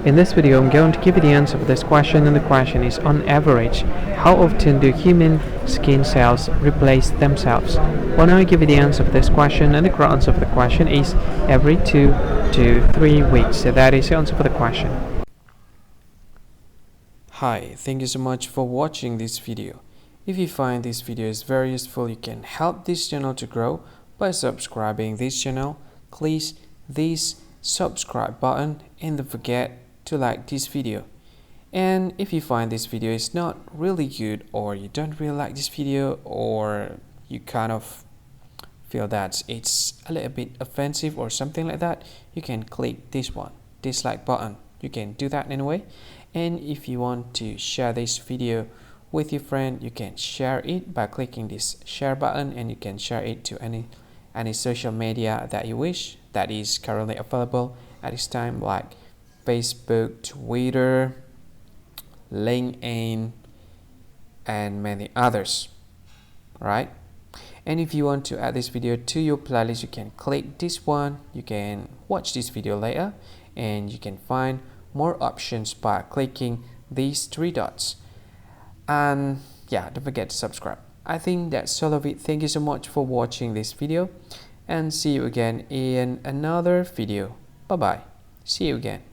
In this video, I'm going to give you the answer for this question, and the question is, on average, how often do human skin cells replace themselves? Well, now I give you the answer for this question, and the correct answer for the question is every 2 to 3 weeks. So that is the answer for the question. Hi, thank you so much for watching this video. If you find this video is very useful, you can help this channel to grow by subscribing this channel. Please this subscribe button and don't forget to like this video. And if you find this video is not really good, or you don't really like this video, or you kind of feel that it's a little bit offensive or something like that, you can click this one, dislike button. You can do that anyway. And if you want to share this video with your friend, you can share it by clicking this share button, and you can share it to any social media that you wish that is currently available at this time, like Facebook, Twitter, LinkedIn, and many others. Right? And if you want to add this video to your playlist, you can click this one. You can watch this video later, and you can find more options by clicking these 3 dots. And yeah, don't forget to subscribe. I think that's all of it. Thank you so much for watching this video, and see you again in another video. Bye bye. See you again.